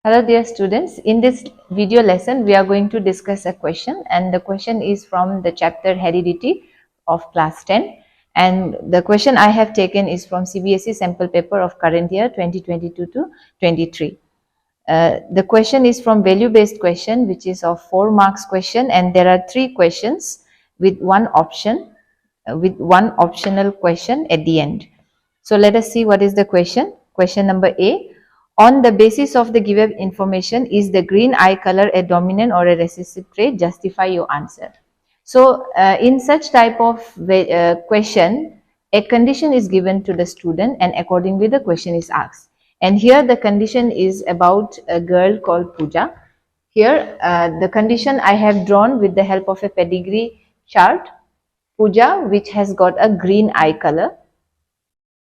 Hello dear students, in this video lesson we are going to discuss a question, and the question is from the chapter Heredity of class 10, and the question I have taken is from CBSE sample paper of current year 2022 to 23. The question is from value based question, which is of 4 marks question, and there are 3 questions with one option, with one optional question at the end. So let us see what is the question. Question number A. On the basis of the given information, is the green eye color a dominant or a recessive trait? Justify your answer. So in such type of question, a condition is given to the student and accordingly the question is asked. And here the condition is about a girl called Pooja. Here the condition I have drawn with the help of a pedigree chart. Pooja, which has got a green eye color,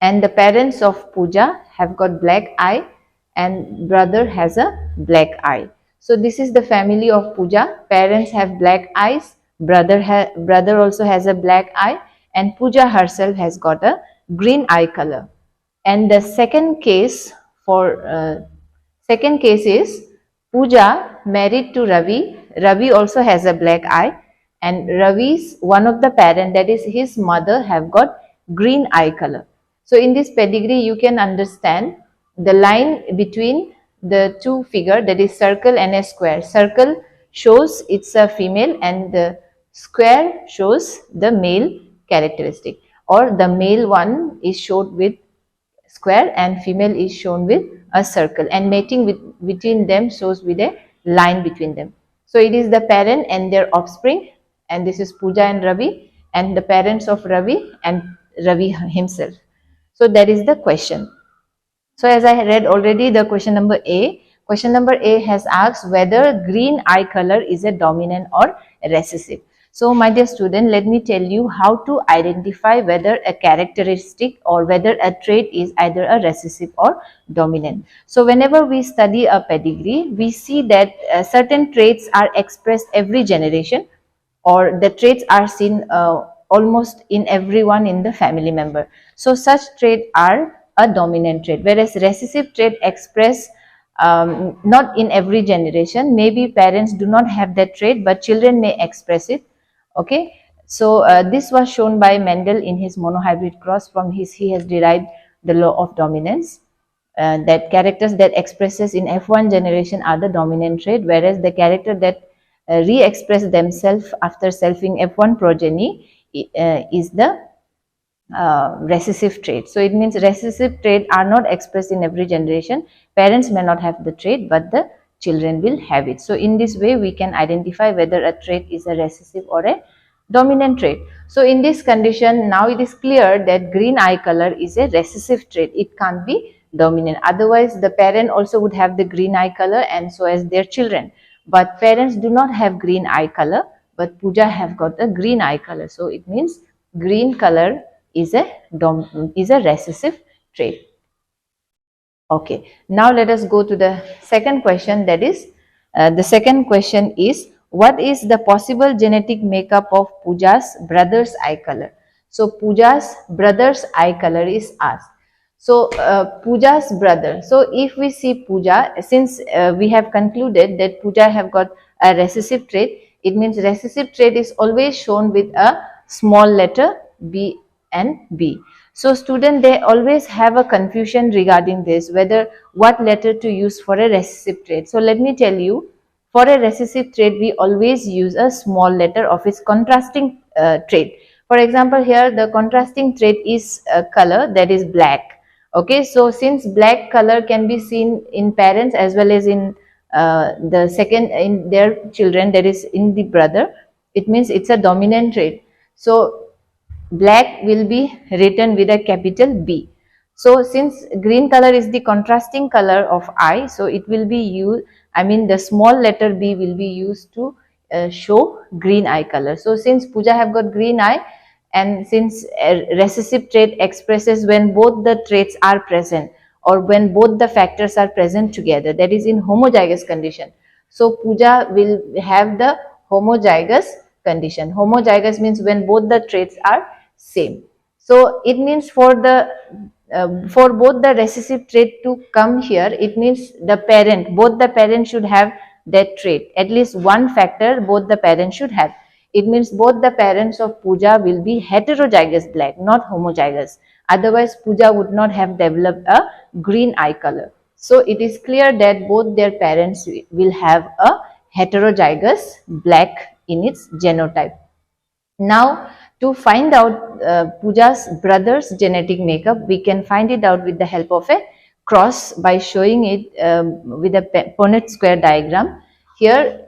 and the parents of Pooja have got black eye and brother has a black eye. So this is the family of Pooja. Parents have black eyes, brother also has a black eye, and Pooja herself has got a green eye color. And the second case is Pooja married to Ravi. Ravi also has a black eye, and Ravi's one of the parent, that is his mother, have got green eye color. So in this pedigree you can understand the line between the two figure, that is circle and a square. Circle shows it's a female and the square shows the male characteristic, or the male one is shown with square and female is shown with a circle, and mating between them shows with a line between them. So it is the parent and their offspring, and this is Pooja and Ravi, and the parents of Ravi and Ravi himself. So that is the question. So as I read already the question number A, question number A has asked whether green eye color is a dominant or a recessive. So my dear student, let me tell you how to identify whether a characteristic or whether a trait is either a recessive or dominant. So whenever we study a pedigree, we see that certain traits are expressed every generation, or the traits are seen almost in everyone in the family member. So such traits are a dominant trait, whereas recessive trait express not in every generation. Maybe parents do not have that trait, but children may express it. Okay, so this was shown by Mendel in his monohybrid cross. From his, he has derived the law of dominance, that characters that expresses in F1 generation are the dominant trait, whereas the character that re-express themselves after selfing F1 progeny is the recessive trait. So it means recessive trait are not expressed in every generation. Parents may not have the trait, but the children will have it. So in this way we can identify whether a trait is a recessive or a dominant trait. So in this condition, now it is clear that green eye color is a recessive trait. It can't be dominant. Otherwise the parent also would have the green eye color, and so as their children. But parents do not have green eye color, but Pooja have got a green eye color. So it means green color is a recessive trait. Okay, now let us go to the second question. That is, the second question is, what is the possible genetic makeup of Pooja's brother's eye color? So Pooja's brother's eye color is asked. So Pooja's brother. So if we see Pooja, since we have concluded that Pooja have got a recessive trait, it means recessive trait is always shown with a small letter B and B. So student, they always have a confusion regarding this, whether what letter to use for a recessive trait. So let me tell you, for a recessive trait we always use a small letter of its contrasting trait. For example, here the contrasting trait is color, that is black. Okay, so since black color can be seen in parents as well as in the second in their children, that is in the brother, it means it's a dominant trait. So black will be written with a capital B. So since green color is the contrasting color of eye, so it will be used, I mean the small letter B will be used to show green eye color. So since Pooja have got green eye, and since recessive trait expresses when both the traits are present, or when both the factors are present together, that is in homozygous condition. So Pooja will have the homozygous condition. Homozygous means when both the traits are same. So it means for the for both the recessive trait to come here, it means both the parents should have that trait. At least one factor both the parents should have. It means both the parents of Pooja will be heterozygous black, not homozygous. Otherwise, Pooja would not have developed a green eye color. So it is clear that both their parents will have a heterozygous black in its genotype. Now, to find out Pooja's brother's genetic makeup, we can find it out with the help of a cross by showing it with a Punnett square diagram. Here,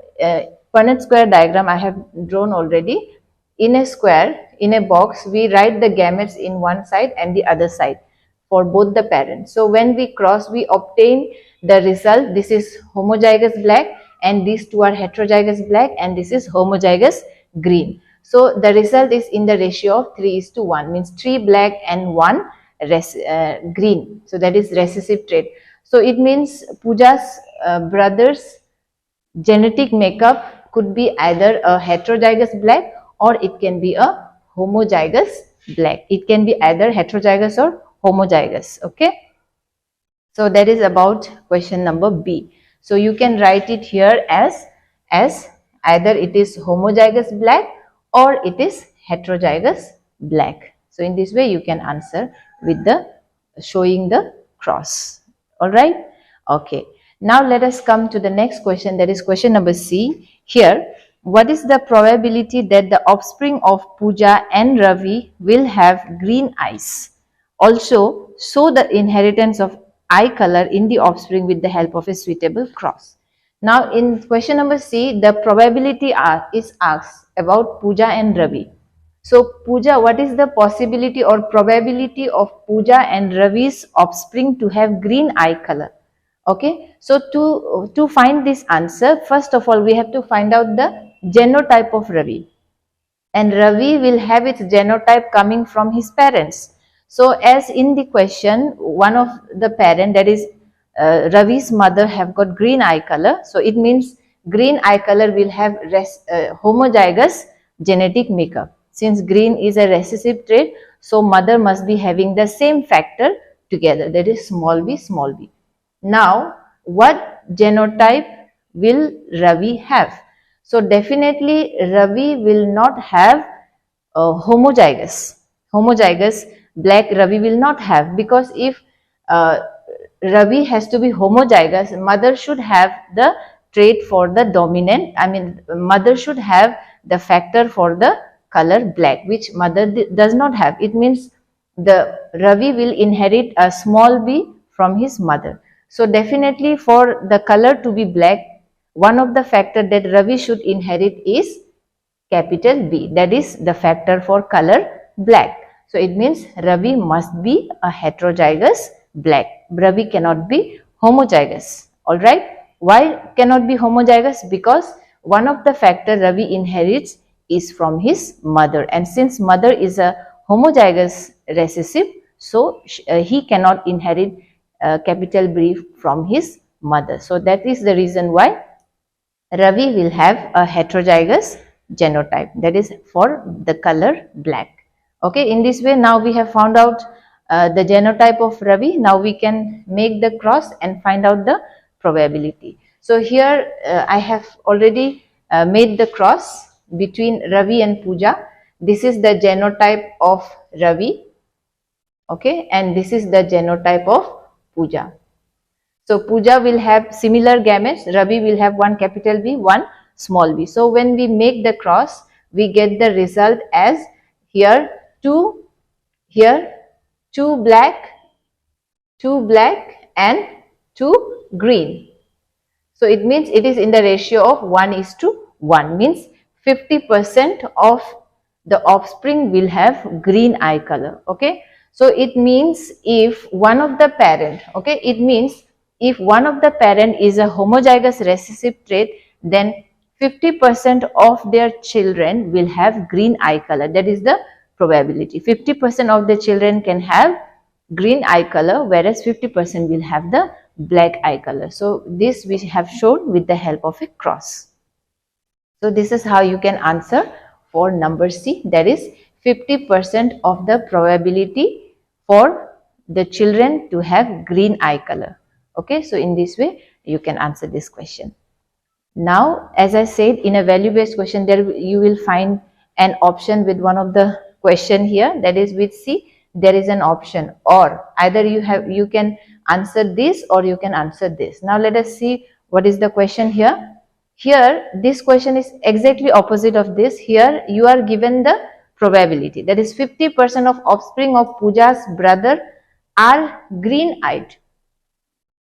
Punnett square diagram I have drawn already. In a square, in a box, we write the gametes in one side and the other side for both the parents. So when we cross, we obtain the result. This is homozygous black and these two are heterozygous black and this is homozygous green. So the result is in the ratio of 3:1, means 3 black and 1 green. So that is recessive trait. So it means Pooja's brother's genetic makeup could be either a heterozygous black or it can be a homozygous black. It can be either heterozygous or homozygous. Okay. So that is about question number B. So you can write it here as either it is homozygous black or it is heterozygous black. So in this way you can answer with the showing the cross. All right. Okay. Now let us come to the next question, that is question number C. Here, what is the probability that the offspring of Pooja and Ravi will have green eyes? Also, show the inheritance of eye color in the offspring with the help of a suitable cross. Now in question number C, the probability is asked about Pooja and Ravi. So Pooja, what is the possibility or probability of Pooja and Ravi's offspring to have green eye color? Okay, so to find this answer, first of all we have to find out the genotype of Ravi, and Ravi will have its genotype coming from his parents. So as in the question, one of the parent, that is Ravi's mother, have got green eye color. So it means green eye color will have homozygous genetic makeup. Since green is a recessive trait, so mother must be having the same factor together, that is small b, small b. Now, what genotype will Ravi have? So definitely Ravi will not have homozygous black. Ravi will not have, because if Ravi has to be homozygous, mother should have the trait for the dominant, mother should have the factor for the color black, which mother does not have. It means the Ravi will inherit a small b from his mother. So definitely for the color to be black, one of the factor that Ravi should inherit is capital B, that is the factor for color black. So it means Ravi must be a heterozygous black. Ravi cannot be homozygous. Alright. Why cannot be homozygous? Because one of the factor Ravi inherits is from his mother, and since mother is a homozygous recessive, so he cannot inherit capital B from his mother. So that is the reason why Ravi will have a heterozygous genotype, that is for the color black. Okay, in this way now we have found out the genotype of Ravi. Now we can make the cross and find out the probability. So here I have already made the cross between Ravi and Pooja. This is the genotype of Ravi. Okay, and this is the genotype of Pooja. So Pooja will have similar gametes. Ravi will have one capital B, one small b. So when we make the cross, we get the result as here two black and 2 green. So it means it is in the ratio of 1:1, means 50% of the offspring will have green eye color. Okay. So it means if one of the parent, okay, it means if one of the parent is a homozygous recessive trait, then 50% of their children will have green eye color. That is the probability. 50% of the children can have green eye color, whereas 50% will have the black eye color. So this we have shown with the help of a cross. So this is how you can answer for number C, that is 50% of the probability for the children to have green eye color. Okay, so in this way you can answer this question. Now, as I said, in a value-based question, there you will find an option with one of the question here, that is with C, there is an option, or either you can answer this or you can answer this. Now let us see what is the question here. Here, this question is exactly opposite of this. Here you are given the probability, that is 50% of offspring of Pooja's brother are green-eyed.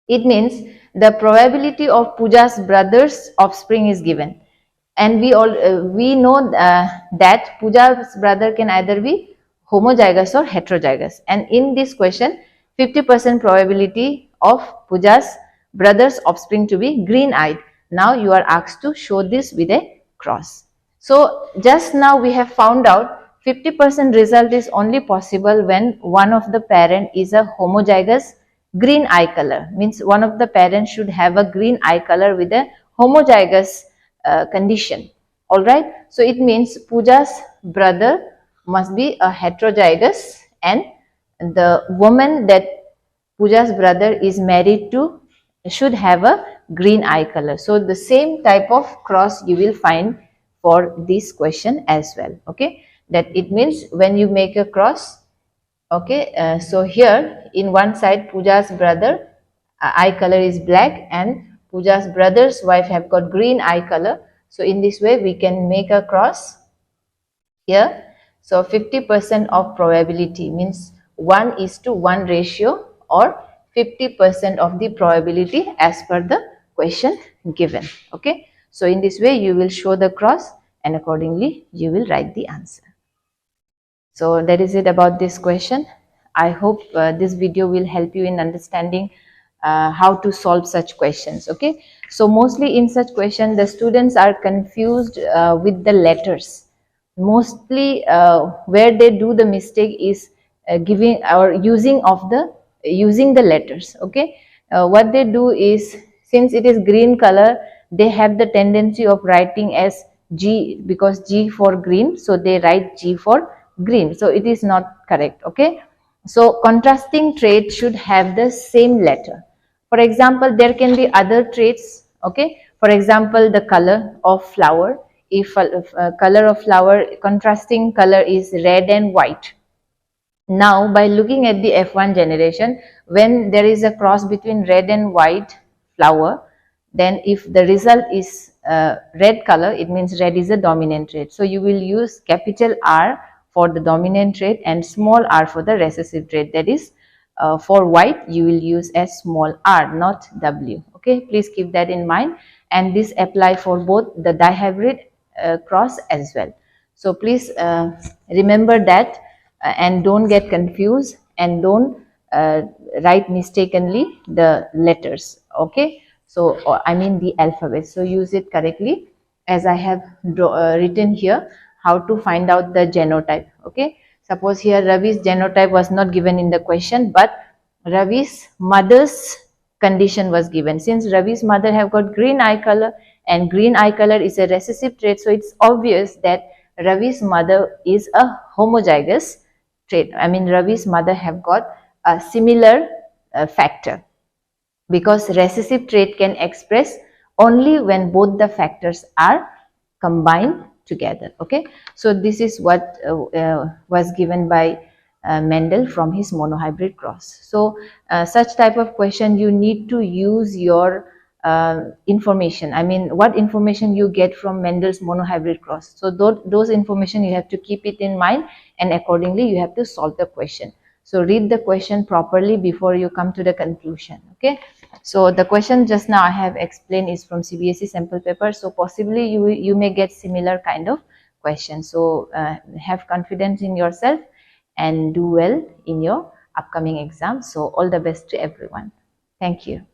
It means the probability of Pooja's brother's offspring is given, and we know that Pooja's brother can either be homozygous or heterozygous. And in this question, 50% probability of Pooja's brother's offspring to be green-eyed. Now you are asked to show this with a cross. So just now we have found out 50% result is only possible when one of the parent is a homozygous green eye color, means one of the parents should have a green eye color with a homozygous condition. All right, so it means Pooja's brother must be a heterozygous, and the woman that Pooja's brother is married to should have a green eye color. So the same type of cross you will find for this question as well. Okay, that it means when you make a cross, okay, so here in one side Pooja's brother eye color is black and Pooja's brother's wife have got green eye color. So in this way we can make a cross here. So 50% of probability means 1:1 ratio, or 50% of the probability as per the question given. Okay, so in this way you will show the cross and accordingly you will write the answer. So that is it about this question. I hope this video will help you in understanding how to solve such questions. Okay, so mostly in such questions the students are confused with the letters. Mostly where they do the mistake is giving or using the letters. Okay, what they do is, since it is green color, they have the tendency of writing as G, because G for green, so they write G for green. So it is not correct. Okay, so contrasting traits should have the same letter. For example, there can be other traits. Okay, for example, the color of flower. If color of flower, contrasting color is red and white. Now by looking at the F1 generation, when there is a cross between red and white flower, then if the result is red color, it means red is a dominant trait. So you will use capital R for the dominant trait and small r for the recessive trait. That is, for white you will use as small r, not W. Okay, please keep that in mind, and this apply for both the dihybrid cross as well. So please remember that and don't get confused, and don't write mistakenly the letters. Okay, so I mean the alphabet. So use it correctly, as I have written here how to find out the genotype. Okay, suppose here Ravi's genotype was not given in the question, but Ravi's mother's condition was given. Since Ravi's mother have got green eye color and green eye color is a recessive trait, so it's obvious that Ravi's mother is a homozygous trait. I mean Ravi's mother have got a similar factor, because recessive trait can express only when both the factors are combined together. Okay, so this is what was given by Mendel from his monohybrid cross. So such type of question you need to use your information. I mean, what information you get from Mendel's monohybrid cross. So those information you have to keep it in mind, and accordingly you have to solve the question. So read the question properly before you come to the conclusion. Okay, so the question just now I have explained is from CBSE sample paper. So possibly you may get similar kind of questions. So have confidence in yourself and do well in your upcoming exam. So all the best to everyone. Thank you.